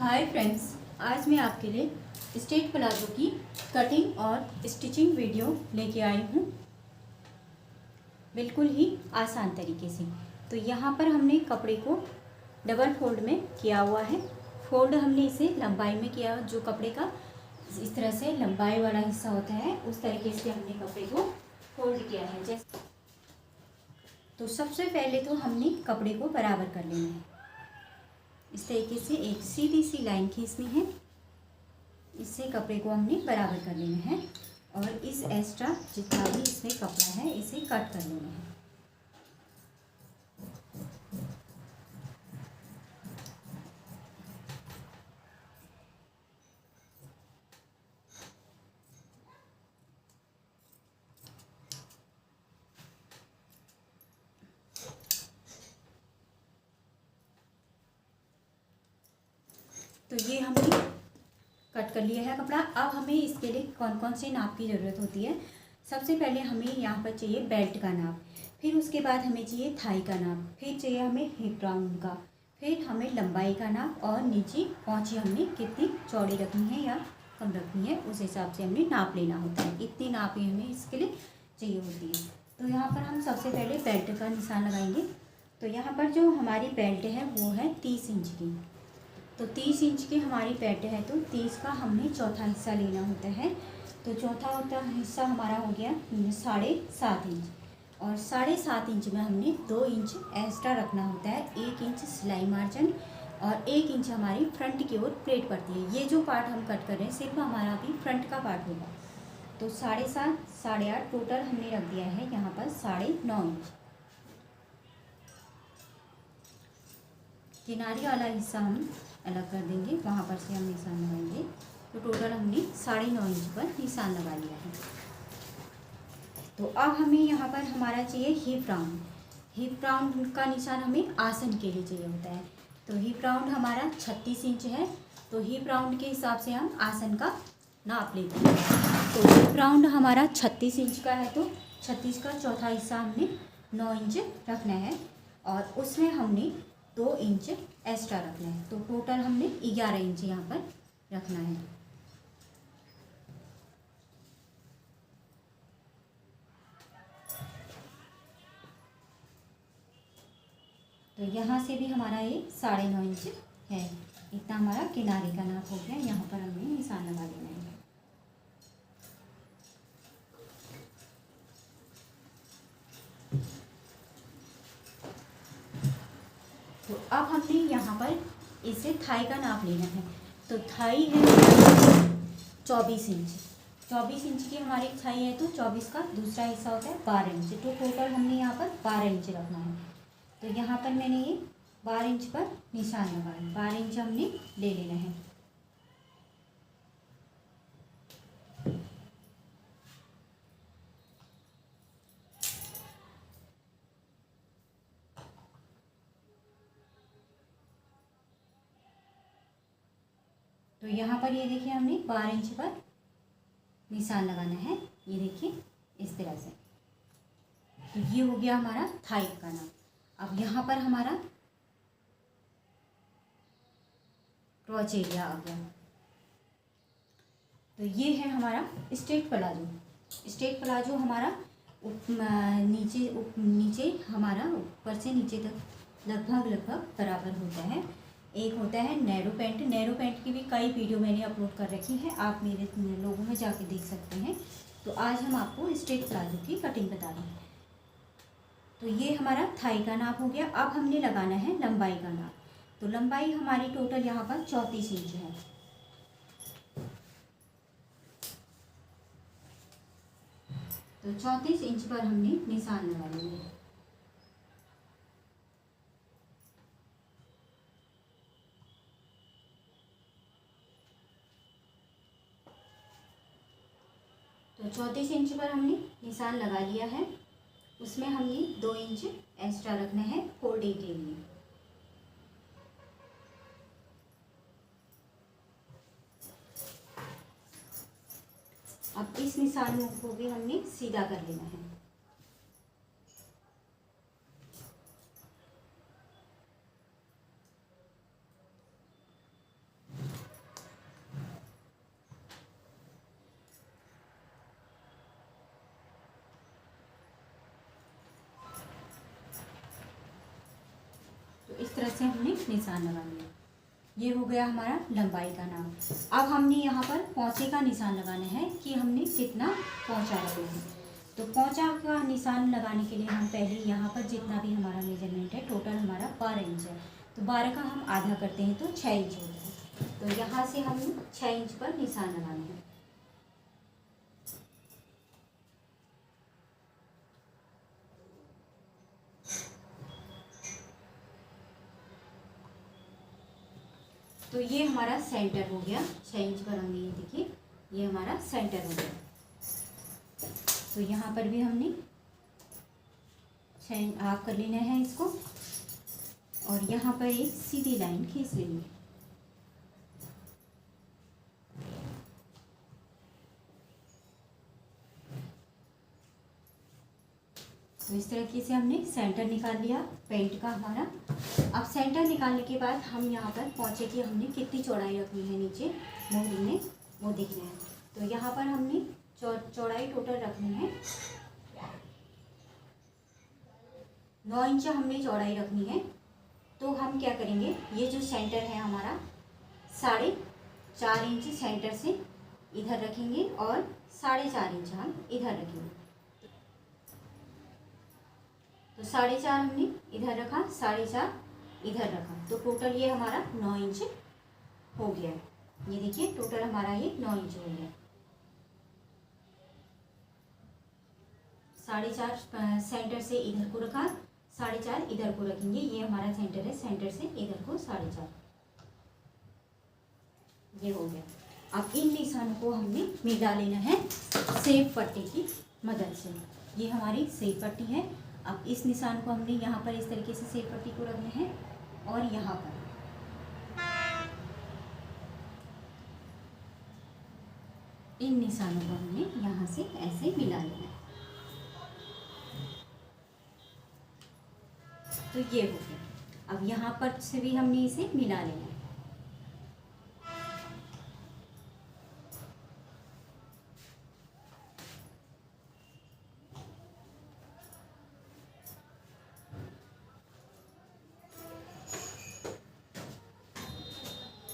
Hi friends, आज मैं आपके लिए स्ट्रेट प्लाजो की कटिंग और स्टिचिंग वीडियो लेके आई हूँ, बिल्कुल ही आसान तरीके से। तो यहाँ पर हमने कपड़े को डबल फोल्ड में किया हुआ है। फोल्ड हमने इसे लंबाई में किया, जो कपड़े का इस तरह से लंबाई वाला हिस्सा होता है उस तरीके से हमने कपड़े को फोल्ड किया है। जैसे तो सबसे पहले तो हमने कपड़े को बराबर कर लेना है। इस तरीके से एक सीधी सी लाइन खींचनी है, इससे कपड़े को हमने बराबर कर लेना है और इस एक्स्ट्रा जितना भी इसमें कपड़ा है इसे कट कर लेना है। तो ये हमने कट कर लिया है कपड़ा। अब हमें इसके लिए कौन कौन से नाप की ज़रूरत होती है। सबसे पहले हमें यहाँ पर चाहिए बेल्ट का नाप, फिर उसके बाद हमें चाहिए थाई का नाप, फिर चाहिए हमें हिप राउंड का, फिर हमें लंबाई का नाप और नीचे पहुँची हमने कितनी चौड़ी रखनी है या कम रखनी है उस हिसाब से हमने नाप लेना होता है। इतनी नाप ही हमें इसके लिए चाहिए होती है। तो यहाँ पर हम सबसे पहले बेल्ट का निशान लगाएंगे। तो यहाँ पर जो हमारी बेल्ट है वो है 30 इंच की। तो 30 इंच की हमारी बेल्ट है, तो 30 का हमने चौथा हिस्सा लेना होता है। तो चौथा हिस्सा हमारा हो गया 7.5 इंच, और 7.5 इंच में हमने 2 इंच एक्स्ट्रा रखना होता है। 1 इंच सिलाई मार्जिन और 1 इंच हमारी फ्रंट की ओर प्लेट पड़ती है। ये जो पार्ट हम कट कर रहे हैं सिर्फ हमारा अभी फ्रंट का पार्ट होगा। तो 7.5 8.5 टोटल हमने रख दिया है यहाँ पर 9.5 इंच। किनारी वाला हिस्सा हम अलग कर देंगे, वहाँ पर से हम निशान लगाएंगे। तो टोटल हमने 9.5 इंच पर निशान लगा लिया है। तो अब हमें यहाँ पर हमारा चाहिए हिप राउंड। हिप राउंड का निशान हमें आसन के लिए चाहिए होता है। तो हिप राउंड हमारा 36 इंच है। तो हिप राउंड के हिसाब से हम आसन का नाप लेते हैं। तो हिप राउंड हमारा 36 इंच का है, तो 36 का चौथा हिस्सा हमने 9 इंच रखना है और उसमें हमने 2 इंच एक्स्ट्रा रखना है। तो टोटल हमने 11 इंच यहाँ पर रखना है। तो यहाँ से भी हमारा ये 9.5 इंच है। इतना हमारा किनारे का नाप हो गया। यहाँ पर हमें निशान लगा देना है। तो अब हमने यहाँ पर इसे थाई का नाप लेना है। तो थाई है 24 इंच। 24 इंच की हमारी थाई है, तो 24 का दूसरा हिस्सा होता है 12 इंच। तो टोटल हमने यहाँ पर 12 इंच रखना है। तो यहाँ पर मैंने ये 12 इंच पर निशान लगाया। 12 इंच हमने ले लेना है। तो यहाँ पर ये देखिए हमने 12 इंच पर निशान लगाना है। ये देखिए इस तरह से। तो ये हो गया हमारा थाई का नाप। अब यहाँ पर हमारा क्रॉच एरिया आ गया। तो ये है हमारा स्ट्रेट प्लाजो। स्ट्रेट प्लाजो हमारा नीचे हमारा ऊपर से नीचे तक लगभग बराबर होता है। एक होता है नैरो पैंट। नैरो पैंट की भी कई वीडियो मैंने अपलोड कर रखी है, आप मेरे लोगों में जाके देख सकते हैं। तो आज हम आपको स्ट्रेट प्लाजो की कटिंग बता रहे हैं। तो ये हमारा थाई का नाप हो गया। अब हमने लगाना है लंबाई का नाप। तो लंबाई हमारी टोटल यहाँ पर 34 इंच है। तो 34 इंच पर हमने निशान लगा लिया है। तो 34 इंच पर हमने निशान लगा लिया है। उसमें हमने 2 इंच एक्स्ट्रा रखना है फोल्डिंग के लिए। अब इस निशान को भी हमने सीधा कर लेना है। तरह से हमने निशान लगा लिया। ये हो गया हमारा लंबाई का नाप। अब हमने यहाँ पर पोंचे का निशान लगाना है कि हमने कितना पोंचा रखे हैं। तो पोंचा का निशान लगाने के लिए हम पहले यहाँ पर जितना भी हमारा मेजरमेंट है, टोटल हमारा 12 इंच है, तो 12 का हम आधा करते हैं तो 6 इंच होता है। तो यहाँ से हम 6 इंच पर निशान लगाना है। तो ये हमारा सेंटर हो गया। 6 इंच पर हमने, ये देखिए ये हमारा सेंटर हो गया। तो यहाँ पर भी हमने 6 हाफ कर लेना है इसको, और यहाँ पर एक सीधी लाइन खींच लेनी है। तो इस तरीके से हमने सेंटर निकाल लिया पेंट का हमारा। अब सेंटर निकालने के बाद हम यहाँ पर पोंचे की हमने कितनी चौड़ाई रखनी है नीचे मोहरी में, वो देखना है। तो यहाँ पर हमने चौड़ाई टोटल रखनी है 9 इंच हमने चौड़ाई रखनी है। तो हम क्या करेंगे, ये जो सेंटर है हमारा 4.5 इंच सेंटर से इधर रखेंगे और 4.5 इंच हम इधर रखेंगे। तो 4.5 हमने इधर रखा, 4.5 इधर रखा, तो टोटल ये हमारा 9 इंच हो गया है। ये देखिए टोटल हमारा ये 9 इंच हो गया। 4.5 सेंटर से इधर को रखा, 4.5 इधर को रखेंगे। ये हमारा सेंटर है, सेंटर से इधर को 4.5, ये हो गया। अब इन निशानों को हमने मिला लेना है सेब पट्टी की मदद से। ये हमारी सेब पट्टी है। अब इस निशान को हमने यहाँ पर इस तरीके से सेब पट्टी को रखना है, और यहाँ पर इन निशानों को हमने यहाँ से ऐसे मिला लेना है। तो ये हो गया। अब यहाँ पर से भी हमने इसे मिला लेना है।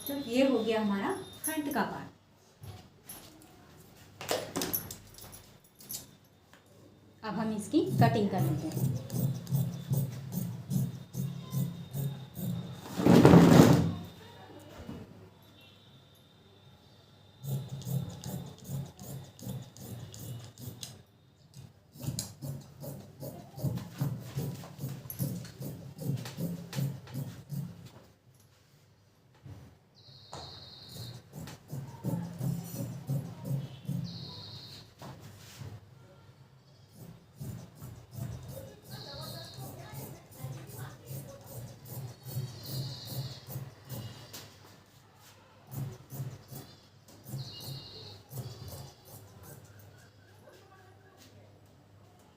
तो ये हो गया हमारा फ्रंट का पार्ट। अब हम इसकी कटिंग कर लेते हैं।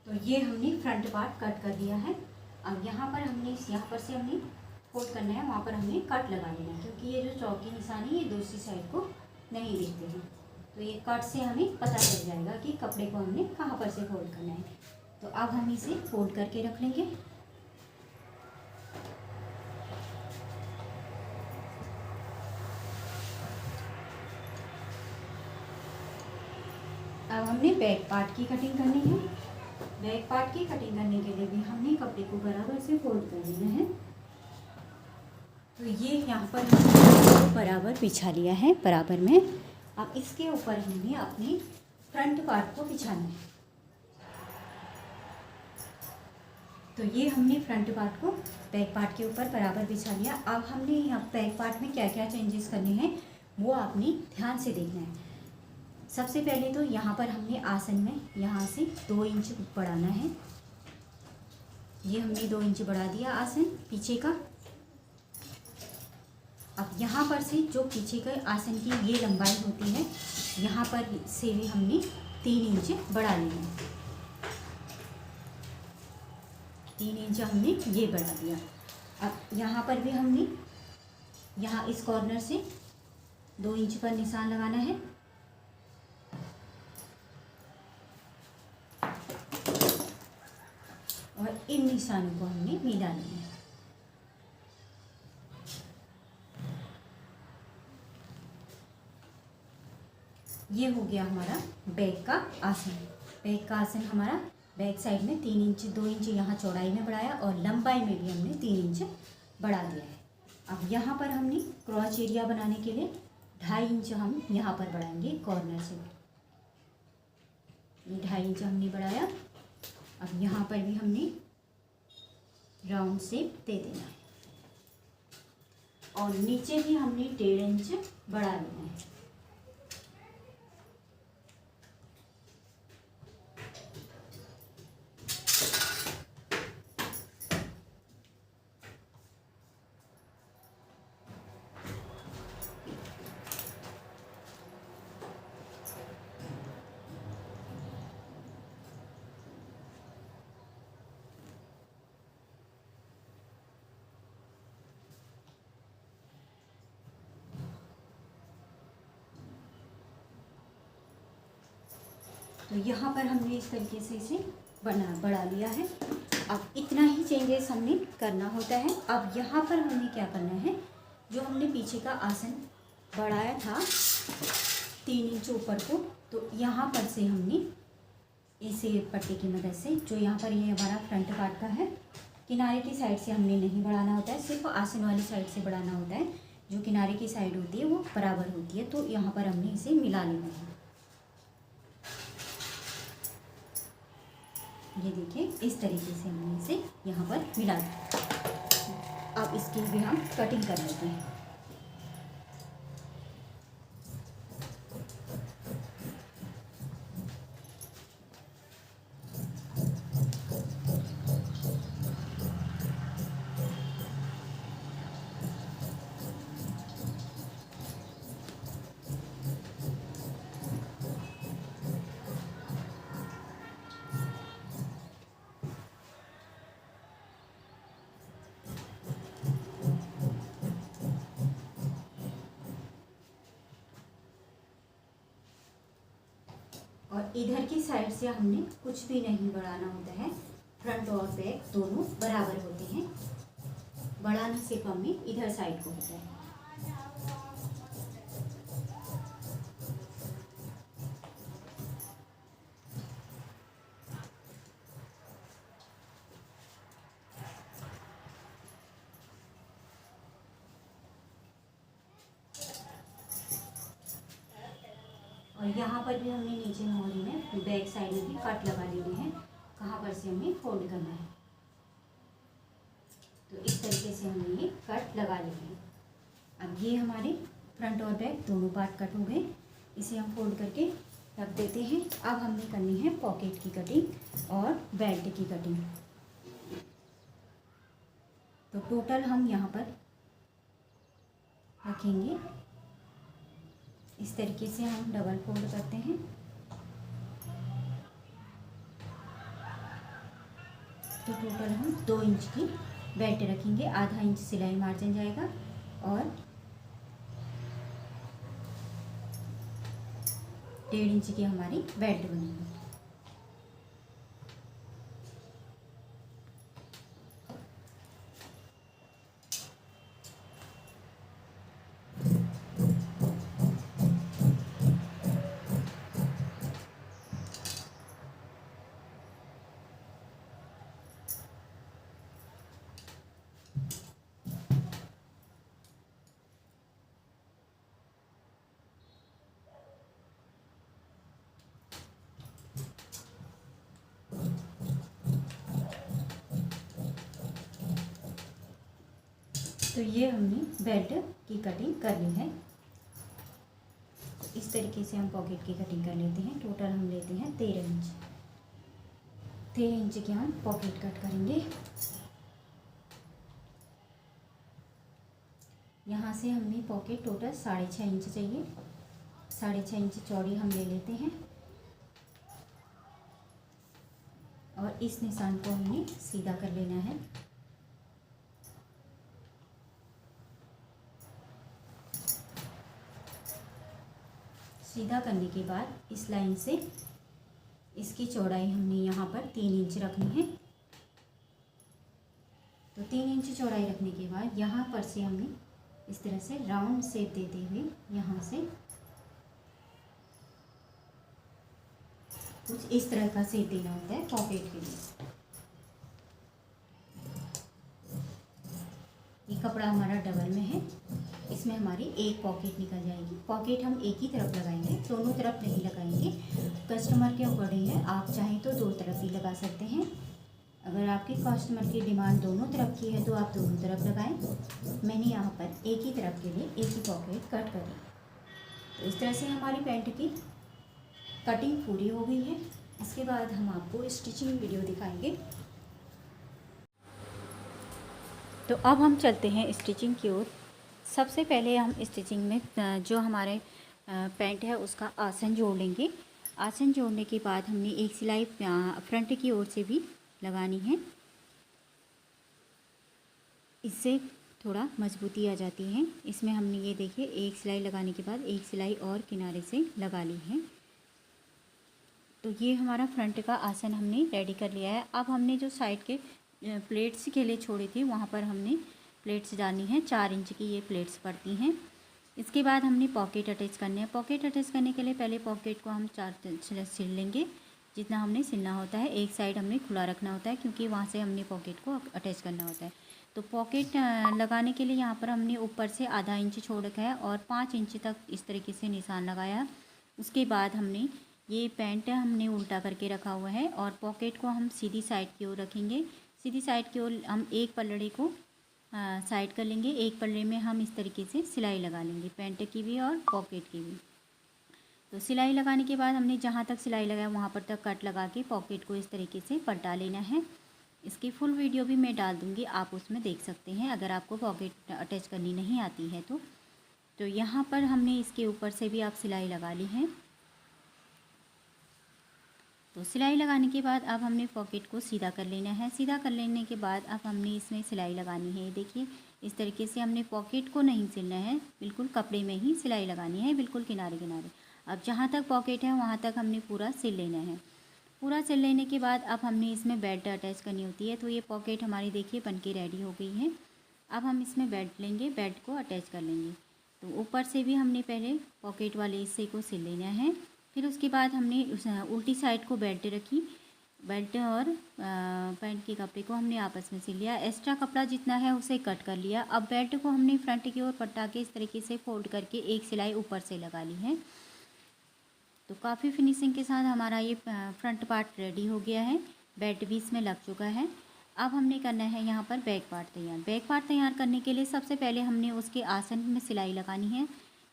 तो ये हमने फ्रंट पार्ट कट कर दिया है। अब यहाँ पर हमने यहाँ पर से हमने फोल्ड करना है, वहाँ पर हमने कट लगा देना है, क्योंकि ये जो चौक के निशान है ये दूसरी साइड को नहीं दिखते हैं। तो ये कट से हमें पता चल जाएगा कि कपड़े को हमने कहाँ पर से फोल्ड करना है। तो अब हम इसे फोल्ड करके रख लेंगे। अब हमने बैक पार्ट की कटिंग करनी है। बैक पार्ट की कटिंग करने के लिए भी हमने कपड़े को बराबर से फोल्ड कर लेना है। तो ये यहाँ पर हमने बराबर बिछा लिया है बराबर में। अब इसके ऊपर हमने अपने फ्रंट पार्ट को बिछाना है। तो ये हमने फ्रंट पार्ट को बैक पार्ट के ऊपर बराबर बिछा लिया। अब हमने यहाँ बैक पार्ट में क्या क्या चेंजेस करने हैं वो आपने ध्यान से देखना है। सबसे पहले तो यहाँ पर हमने आसन में यहाँ से 2 इंच बढ़ाना है। ये हमने 2 इंच बढ़ा दिया आसन पीछे का। अब यहाँ पर से जो पीछे के आसन की ये लंबाई होती है, यहाँ पर से भी हमने 3 इंच बढ़ा लेना है। 3 इंच हमने ये बढ़ा दिया। अब यहाँ पर भी हमने यहाँ इस कॉर्नर से 2 इंच पर निशान लगाना है। और इन निशानों को हमने मिला लेना है। ये हो गया हमारा बैक का आसन। बैक का आसन हमारा बैक साइड में 3 इंच 2 इंच यहाँ चौड़ाई में बढ़ाया और लंबाई में भी हमने 3 इंच बढ़ा दिया है। अब यहाँ पर हमने क्रॉच एरिया बनाने के लिए 2.5 इंच हम यहाँ पर बढ़ाएंगे कॉर्नर से। ये 2.5 इंच हमने बढ़ाया। अब यहाँ पर भी हमने राउंड शेप दे देना है और नीचे भी हमने 1.5 इंच बढ़ा देना है। तो यहाँ पर हमने इस तरीके से इसे बढ़ा लिया है। अब इतना ही चेंजेस हमने करना होता है। अब यहाँ पर हमने क्या करना है, जो हमने पीछे का आसन बढ़ाया था 3 इंच ऊपर को, तो यहाँ पर से हमने इसे पट्टी की मदद से, जो यहाँ पर ये हमारा फ्रंट पार्ट का है, किनारे की साइड से हमने नहीं बढ़ाना होता है, सिर्फ आसन वाली साइड से बढ़ाना होता है। जो किनारे की साइड होती है वो बराबर होती है, तो यहाँ पर हमने इसे मिला लेना है। ये देखिए इस तरीके से हमने इसे यहाँ पर मिला दिया। अब इसकी भी हम कटिंग कर लेते हैं। और इधर की साइड से हमने कुछ भी नहीं बढ़ाना होता है, फ्रंट और बैक दोनों बराबर होते हैं। बढ़ाना सिर्फ हमें इधर साइड को होता है। और यहाँ पर भी हमने नीचे मोहरी में बैक साइड में भी कट लगा लेने हैं, कहाँ पर से हमें फोल्ड करना है। तो इस तरीके से हमने ये कट लगा लिए हैं। अब ये हमारे फ्रंट और बैक दोनों पार्ट कट हो गए। इसे हम फोल्ड करके रख देते हैं। अब हमने करनी है पॉकेट की कटिंग और बेल्ट की कटिंग। तो टोटल हम यहाँ पर रखेंगे, इस तरीके से हम डबल फोल्ड करते हैं। तो टोटल हम 2 इंच की बेल्ट रखेंगे, आधा इंच सिलाई मार्जिन जाएगा और 1.5 इंच की हमारी बेल्ट बनेगी। तो ये हमने बेल्ट की कटिंग कर ली है। इस तरीके से हम पॉकेट की कटिंग कर लेते हैं। टोटल हम लेते हैं 13 इंच। 13 इंच की हम पॉकेट कट करेंगे। यहाँ से हमने पॉकेट टोटल 6.5 इंच चाहिए। 6.5 इंच चौड़ी हम ले लेते हैं और इस निशान को हमने सीधा कर लेना है। सीधा करने के बाद इस लाइन से इसकी चौड़ाई हमने यहाँ पर 3 इंच रखनी है। तो 3 इंच चौड़ाई रखने के बाद यहाँ पर से हमने इस तरह से राउंड शेप देते हुए यहाँ से कुछ इस तरह का सेप देना होता है पॉकेट के लिए। ये कपड़ा हमारा डबल में है, इसमें हमारी एक पॉकेट निकल जाएगी। पॉकेट हम एक ही तरफ लगाएंगे, दोनों तरफ नहीं लगाएंगे। कस्टमर के अकॉर्डिंग है, आप चाहें तो दो तरफ भी लगा सकते हैं। अगर आपके कस्टमर की डिमांड दोनों तरफ की है तो आप दोनों तरफ लगाएं। मैंने यहाँ पर एक ही तरफ के लिए एक ही पॉकेट कट करी। तो इस तरह से हमारी पैंट की कटिंग पूरी हो गई है। इसके बाद हम आपको स्टिचिंग वीडियो दिखाएंगे। तो अब हम चलते हैं स्टिचिंग की ओर। सबसे पहले हम स्टिचिंग में जो हमारे पैंट है उसका आसन जोड़ लेंगे। आसन जोड़ने के बाद हमने एक सिलाई फ्रंट की ओर से भी लगानी है, इससे थोड़ा मजबूती आ जाती है। इसमें हमने ये देखिए एक सिलाई लगाने के बाद एक सिलाई और किनारे से लगा ली है। तो ये हमारा फ्रंट का आसन हमने रेडी कर लिया है। अब हमने जो साइड के प्लेट्स के लिए छोड़ी थी वहाँ पर हमने प्लेट्स डालनी है। 4 इंच की ये प्लेट्स पड़ती हैं। इसके बाद हमने पॉकेट अटैच करने हैं। पॉकेट अटैच करने के लिए पहले पॉकेट को हम 4 सिल लेंगे, जितना हमने सिलना होता है। एक साइड हमने खुला रखना होता है क्योंकि वहाँ से हमने पॉकेट को अटैच करना होता है। तो पॉकेट लगाने के लिए यहाँ पर हमने ऊपर से आधा इंच छोड़ रखा है और 5 इंच तक इस तरीके से निशान लगाया। उसके बाद हमने ये पैंट हमने उल्टा करके रखा हुआ है और पॉकेट को हम सीधी साइड की ओर रखेंगे। सीधी साइड की ओर हम एक पल्लड़े को साइड कर लेंगे। एक पल्ले में हम इस तरीके से सिलाई लगा लेंगे, पैंट की भी और पॉकेट की भी। तो सिलाई लगाने के बाद हमने जहाँ तक सिलाई लगाया वहाँ पर तक कट लगा के पॉकेट को इस तरीके से पलटा लेना है। इसकी फुल वीडियो भी मैं डाल दूँगी, आप उसमें देख सकते हैं अगर आपको पॉकेट अटैच करनी नहीं आती है तो यहाँ पर हमने इसके ऊपर से भी आप सिलाई लगा ली है। तो सिलाई लगाने के बाद अब हमने पॉकेट को सीधा कर लेना है। सीधा कर लेने के बाद अब हमने इसमें सिलाई लगानी है। देखिए इस तरीके से हमने पॉकेट को नहीं सिलना है, बिल्कुल कपड़े में ही सिलाई लगानी है, बिल्कुल किनारे किनारे। अब जहाँ तक पॉकेट है वहाँ तक हमने पूरा सिल लेना है। पूरा सिल लेने के बाद अब हमने इसमें बेल्ट अटैच करनी होती है। तो ये पॉकेट हमारी देखिए बन के रेडी हो गई है। अब हम इसमें बेल्ट लेंगे, बेल्ट को अटैच कर लेंगे। तो ऊपर से भी हमने पहले पॉकेट वाले हिस्से को सिल लेना है। फिर उसके बाद हमने उल्टी साइड को बेल्ट रखी, बेल्ट और पैंट के कपड़े को हमने आपस में सिल लिया। एक्स्ट्रा कपड़ा जितना है उसे कट कर लिया। अब बेल्ट को हमने फ्रंट की ओर पलटा के इस तरीके से फोल्ड करके एक सिलाई ऊपर से लगा ली है। तो काफ़ी फिनिशिंग के साथ हमारा ये फ्रंट पार्ट रेडी हो गया है। बेल्ट भी इसमें लग चुका है। अब हमने करना है यहाँ पर बैक पार्ट तैयार। बैक पार्ट तैयार करने के लिए सबसे पहले हमने उसके आसन में सिलाई लगानी है।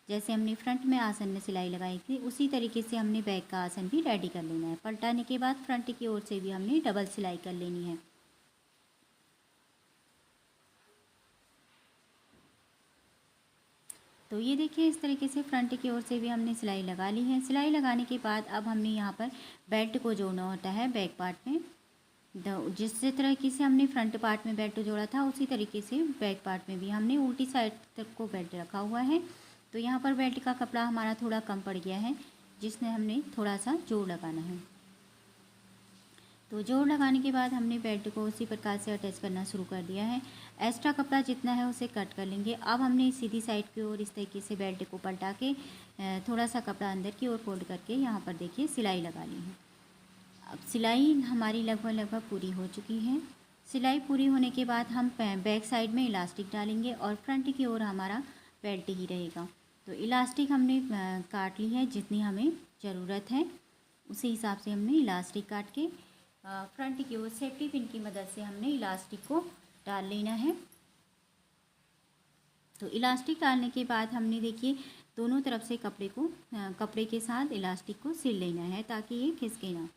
जैसे हमने फ्रंट में आसन में सिलाई लगाई थी उसी तरीके से हमने बैक का आसन भी रेडी कर लेना है। पलटाने के बाद फ्रंट की ओर से भी हमने डबल सिलाई कर लेनी है। तो ये देखिए इस तरीके से फ्रंट की ओर से भी हमने सिलाई लगा ली है। सिलाई लगाने के बाद अब हमने यहाँ पर बेल्ट को जोड़ना होता है बैक पार्ट में। जिस तरीके से हमने फ्रंट पार्ट में बेल्ट जोड़ा था उसी तरीके से बैक पार्ट में भी हमने उल्टी साइड तक को बेल्ट रखा हुआ है। तो यहाँ पर बेल्ट का कपड़ा हमारा थोड़ा कम पड़ गया है, जिसमें हमने थोड़ा सा जोड़ लगाना है। तो जोड़ लगाने के बाद हमने बेल्ट को उसी प्रकार से अटैच करना शुरू कर दिया है। एक्स्ट्रा कपड़ा जितना है उसे कट कर लेंगे। अब हमने सीधी साइड की ओर इस तरीके से बेल्ट को पलटा के थोड़ा सा कपड़ा अंदर की ओर फोल्ड करके यहाँ पर देखिए सिलाई लगा ली है। अब सिलाई हमारी लगभग पूरी हो चुकी है। सिलाई पूरी होने के बाद हम बैक साइड में इलास्टिक डालेंगे और फ्रंट की ओर हमारा बेल्ट ही रहेगा। तो इलास्टिक हमने काट ली है, जितनी हमें ज़रूरत है उसी हिसाब से हमने इलास्टिक काट के फ्रंट की ओर सेफ्टी पिन की मदद से हमने इलास्टिक को डाल लेना है। तो इलास्टिक डालने के बाद हमने देखिए दोनों तरफ से कपड़े के साथ इलास्टिक को सिल लेना है ताकि ये खिसके ना।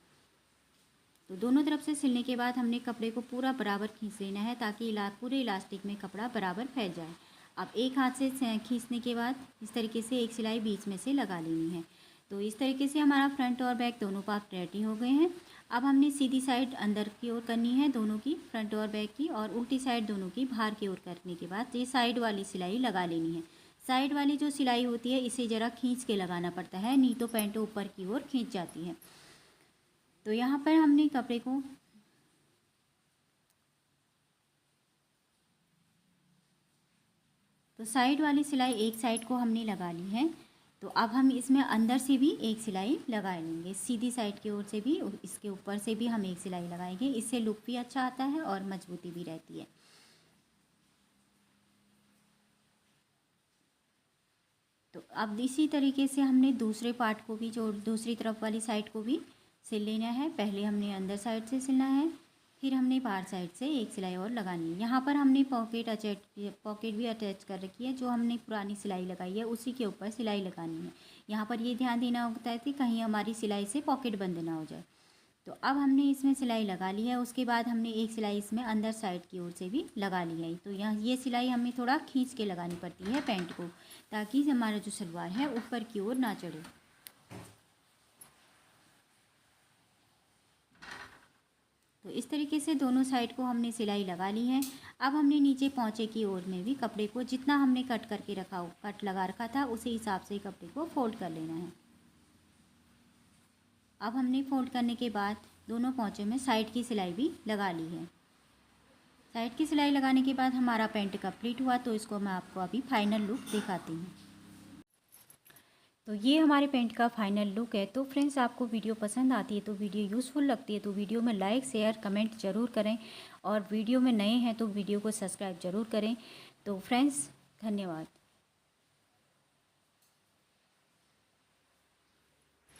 तो दोनों तरफ से सिलने के बाद हमने कपड़े को पूरा बराबर खींच लेना है ताकि पूरे इलास्टिक में कपड़ा बराबर फैल जाए। अब एक हाथ से खींचने के बाद इस तरीके से एक सिलाई बीच में से लगा लेनी है। तो इस तरीके से हमारा फ्रंट और बैक दोनों पार्ट रेडी हो गए हैं। अब हमने सीधी साइड अंदर की ओर करनी है दोनों की, फ्रंट और बैक की, और उल्टी साइड दोनों की बाहर की ओर करने के बाद ये साइड वाली सिलाई लगा लेनी है। साइड वाली जो सिलाई होती है इसे ज़रा खींच के लगाना पड़ता है, नहीं तो पैंट ऊपर की ओर खींच जाती है। तो यहाँ पर हमने कपड़े को तो साइड वाली सिलाई एक साइड को हमने लगा ली है। तो अब हम इसमें अंदर से भी एक सिलाई लगा लेंगे, सीधी साइड की ओर से भी, इसके ऊपर से भी हम एक सिलाई लगाएंगे। इससे लुक भी अच्छा आता है और मजबूती भी रहती है। तो अब इसी तरीके से हमने दूसरे पार्ट को भी, जो दूसरी तरफ वाली साइड को भी सिल लेना है। पहले हमने अंदर साइड से सिलना है, फिर हमने बाहर साइड से एक सिलाई और लगानी है। यहाँ पर हमने पॉकेट भी अटैच कर रखी है। जो हमने पुरानी सिलाई लगाई है उसी के ऊपर सिलाई लगानी है। यहाँ पर ये ध्यान देना होता है कि कहीं हमारी सिलाई से पॉकेट बंद ना हो जाए। तो अब हमने इसमें सिलाई लगा ली है। उसके बाद हमने एक सिलाई इसमें अंदर साइड की ओर से भी लगा ली है। तो यहाँ ये सिलाई हमें थोड़ा खींच के लगानी पड़ती है पैंट को, ताकि हमारा जो सलवार है ऊपर की ओर ना चढ़े। तो इस तरीके से दोनों साइड को हमने सिलाई लगा ली है। अब हमने नीचे पहुँचे की ओर में भी कपड़े को, जितना हमने कट करके कट लगा रखा था उसी हिसाब से कपड़े को फोल्ड कर लेना है। अब हमने फोल्ड करने के बाद दोनों पहुँचों में साइड की सिलाई भी लगा ली है। साइड की सिलाई लगाने के बाद हमारा पैंट कंप्लीट हुआ। तो इसको मैं आपको अभी फाइनल लुक दिखाती हूँ। तो ये हमारे पैंट का फाइनल लुक है। तो फ्रेंड्स, आपको वीडियो पसंद आती है, तो वीडियो यूज़फुल लगती है तो वीडियो में लाइक शेयर कमेंट ज़रूर करें, और वीडियो में नए हैं तो वीडियो को सब्सक्राइब ज़रूर करें। तो फ्रेंड्स, धन्यवाद।